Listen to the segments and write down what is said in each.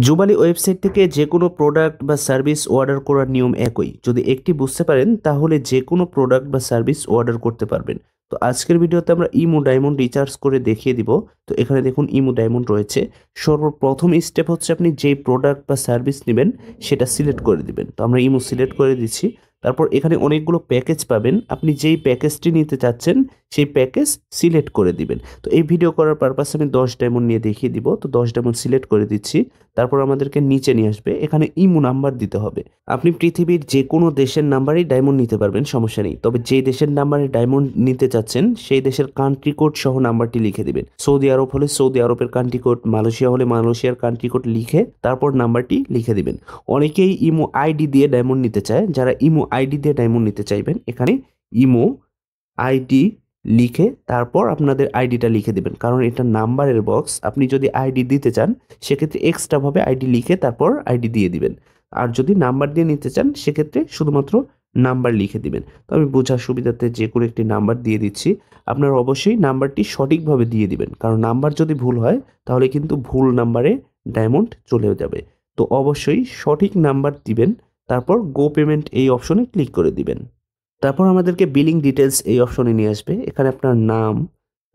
জুবালি website থেকে যে কোনো প্রোডাক্ট বা সার্ভিস অর্ডার করার নিয়ম একই। যদি একটি বুঝতে পারেন তাহলে যে কোনো প্রোডাক্ট বা সার্ভিস অর্ডার করতে পারবেন। তো আজকের ভিডিওতে আমরা ইমো ডায়মন্ড রিচার্জ করে দেখিয়ে দিব। তো এখানে দেখুন ইমো ডায়মন্ড রয়েছে। সর্বপ্রথম স্টেপ হচ্ছে আপনি যেই প্রোডাক্ট বা সার্ভিস নেবেন সেটা সিলেক্ট করে দিবেন। তো আমরা ইমো সিলেক্ট করে দিচ্ছি। তারপর এখানে অনেকগুলো প্যাকেজ পাবেন। আপনি যেই প্যাকেজটি নিতে চাচ্ছেন সেই প্যাকেজ সিলেক্ট করে দিবেন। তো এই ভিডিও করার পারপাসে আমি 10 ডায়মন্ড নিয়ে দেখিয়ে দিব। তো 10 ডায়মন্ড সিলেক্ট করে দিচ্ছি। তারপর আমাদেরকে নিচে নিয়ে আসবে, এখানে ইমো নাম্বার দিতে হবে। আপনি পৃথিবীর যে কোনো দেশের নাম্বারেই ডায়মন্ড নিতে পারবেন, সমস্যা নেই। তবে যে দেশের নাম্বারে ডায়মন্ড নিতে চাচ্ছেন সেই দেশের কান্ট্রি কোড সহ নাম্বারটি লিখে দিবেন। সৌদি আরব হলে সৌদি আরবের কান্ট্রি কোড, মালয়েশিয়া হলে মালয়েশিয়ার কান্ট্রি কোড লিখে তারপর নাম্বারটি লিখে দিবেন। অনেকেই ইমো আইডি দিয়ে ডায়মন্ড নিতে চায়। যারা ইমো আইডি দিয়ে ডায়মন্ড নিতে চাইবেন, এখানে ইমো আইডি লিখে তারপর আপনাদের আইডিটা লিখে দিবেন, কারণ এটা নাম্বারের বক্স। আপনি যদি আইডি দিতে চান সেক্ষেত্রে এক্সট্রাভাবে আইডি লিখে তারপর আইডি দিয়ে দিবেন। আর যদি নাম্বার দিয়ে নিতে চান সেক্ষেত্রে শুধুমাত্র নাম্বার লিখে দিবেন। তো আমি বোঝার সুবিধার্থে যে কোনো একটি নাম্বার দিয়ে দিচ্ছি। আপনারা অবশ্যই নাম্বারটি সঠিকভাবে দিয়ে দিবেন, কারণ নাম্বার যদি ভুল হয় তাহলে কিন্তু ভুল নাম্বারে ডায়মন্ড চলে যাবে। তো অবশ্যই সঠিক নাম্বার দিবেন। তারপর গো পেমেন্ট এই অপশনে ক্লিক করে দিবেন। তারপর আমাদেরকে বিলিং ডিটেলস এই অপশনে নিয়ে আসবে। এখানে আপনার নাম,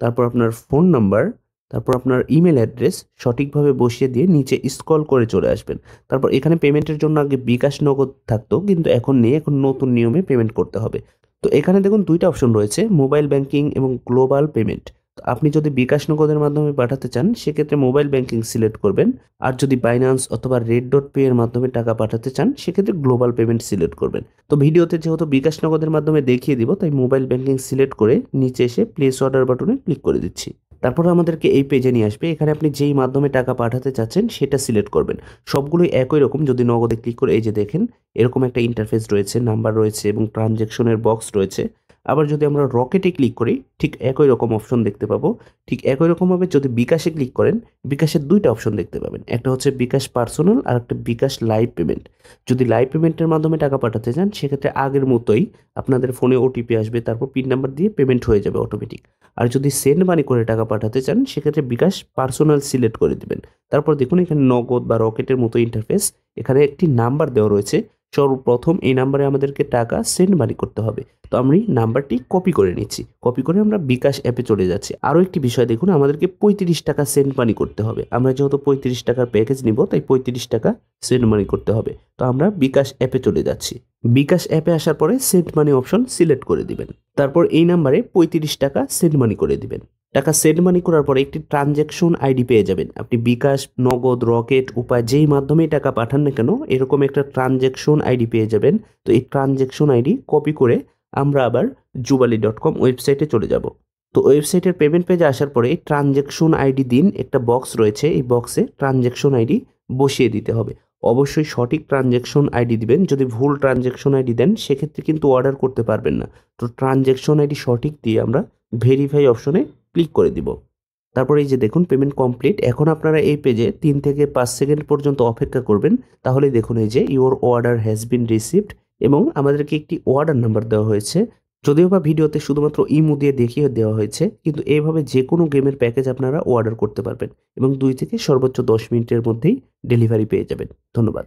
তারপর আপনার ফোন নাম্বার, তারপর আপনার ইমেল অ্যাড্রেস সঠিকভাবে বসিয়ে দিয়ে নিচে স্ক্রল করে চলে আসবেন। তারপর এখানে পেমেন্টের জন্য আগে বিকাশ নগদ থাকতো, কিন্তু এখন নেই, এখন নতুন নিয়মে পেমেন্ট করতে হবে। তো এখানে দেখুন দুইটা অপশন রয়েছে, মোবাইল ব্যাংকিং এবং গ্লোবাল পেমেন্ট। তো আপনি যদি বিকাশ নগদের মাধ্যমে পাঠাতে চান সেক্ষেত্রে মোবাইল ব্যাংকিং সিলেক্ট করবেন। আর যদি বাইন্যান্স অথবা রেড ডট পে এর মাধ্যমে টাকা পাঠাতে চান সেক্ষেত্রে গ্লোবাল পেমেন্ট সিলেক্ট করবেন। তো ভিডিওতে যেহেতু বিকাশ নগদের মাধ্যমে দেখিয়ে দিব, তাই মোবাইল ব্যাংকিং সিলেক্ট করে নিচে এসে প্লেস অর্ডার বাটনে ক্লিক করে দিচ্ছি। তারপর আমাদেরকে এই পেজে নিয়ে আসবে। এখানে আপনি যেই মাধ্যমে টাকা পাঠাতে চাচ্ছেন সেটা সিলেক্ট করবেন। সবগুলোই একই রকম। যদি নগদে ক্লিক করে এই যে দেখেন এরকম একটা ইন্টারফেস রয়েছে, নাম্বার রয়েছে এবং ট্রানজ্যাকশনের বক্স রয়েছে। আবার যদি আমরা রকেটে ক্লিক করি ঠিক একই রকম অপশন দেখতে পাবো। ঠিক একই রকমভাবে যদি বিকাশে ক্লিক করেন, বিকাশের দুইটা অপশন দেখতে পাবেন, একটা হচ্ছে বিকাশ পার্সোনাল আর একটা বিকাশ লাইভ পেমেন্ট। যদি লাইভ পেমেন্টের মাধ্যমে টাকা পাঠাতে চান সেক্ষেত্রে আগের মতোই আপনাদের ফোনে ওটিপি আসবে, তারপর পিন নাম্বার দিয়ে পেমেন্ট হয়ে যাবে অটোমেটিক। আর যদি সেন্ড মানি করে টাকা পাঠাতে চান সেক্ষেত্রে বিকাশ পার্সোনাল সিলেক্ট করে দিবেন। তারপর দেখুন এখানে নগদ বা রকেটের মতো ইন্টারফেস। এখানে একটি নাম্বার দেওয়া রয়েছে। সর্বপ্রথম এই নাম্বারে আমাদেরকে টাকা সেন্ড মানি করতে হবে। তো আমি নাম্বারটি কপি করে নিচ্ছি। কপি করে আমরা বিকাশ অ্যাপে চলে যাচ্ছি। আরও একটি বিষয় দেখুন, আমাদেরকে 35 টাকা সেন্ড মানি করতে হবে। আমরা যেহেতু 35 টাকার প্যাকেজ নিব তাই 35 টাকা সেন্ড মানি করতে হবে। তো আমরা বিকাশ অ্যাপে চলে যাচ্ছি। বিকাশ অ্যাপে আসার পরে সেন্ড মানি অপশন সিলেক্ট করে দিবেন। তারপর এই নাম্বারে 35 টাকা সেন্ড মানি করে দিবেন। টাকা সেন্ড মানি করার পরে একটি ট্রানজ্যাকশন আইডি পেয়ে যাবেন। আপনি বিকাশ, নগদ, রকেট উপায় যেই মাধ্যমেই টাকা পাঠান না কেন এরকম একটা ট্রানজ্যাকশন আইডি পেয়ে যাবেন। তো এই ট্রানজ্যাকশন আইডি কপি করে আমরা আবার jubali.com ওয়েবসাইটে চলে যাব। তো ওয়েবসাইটের পেমেন্ট পেজে আসার পরে ট্রানজ্যাকশন আইডি দিন, একটা বক্স রয়েছে, এই বক্সে ট্রানজ্যাকশন আইডি বসিয়ে দিতে হবে। অবশ্যই সঠিক ট্রানজ্যাকশন আইডি দিবেন। যদি ভুল ট্রানজ্যাকশন আইডি দেন সেক্ষেত্রে কিন্তু অর্ডার করতে পারবেন না। তো ট্রানজ্যাকশন আইডি সঠিক দিয়ে আমরা ভেরিফাই অপশনে ক্লিক করে দিব। তারপরে এই যে দেখুন পেমেন্ট কমপ্লিট। এখন আপনারা এই পেজে 3 থেকে 5 সেকেন্ড পর্যন্ত অপেক্ষা করবেন। তাহলেই দেখুন এই যে your order has been received এবং আমাদেরকে একটি অর্ডার নাম্বার দেওয়া হয়েছে। যদিও বা ভিডিওতে শুধুমাত্র ইমো দিয়ে দেখিয়ে দেওয়া হয়েছে, কিন্তু এইভাবে যে কোনো গেমের প্যাকেজ আপনারা অর্ডার করতে পারবেন এবং 2 থেকে সর্বোচ্চ 10 মিনিটের মধ্যেই ডেলিভারি পেয়ে যাবেন। ধন্যবাদ।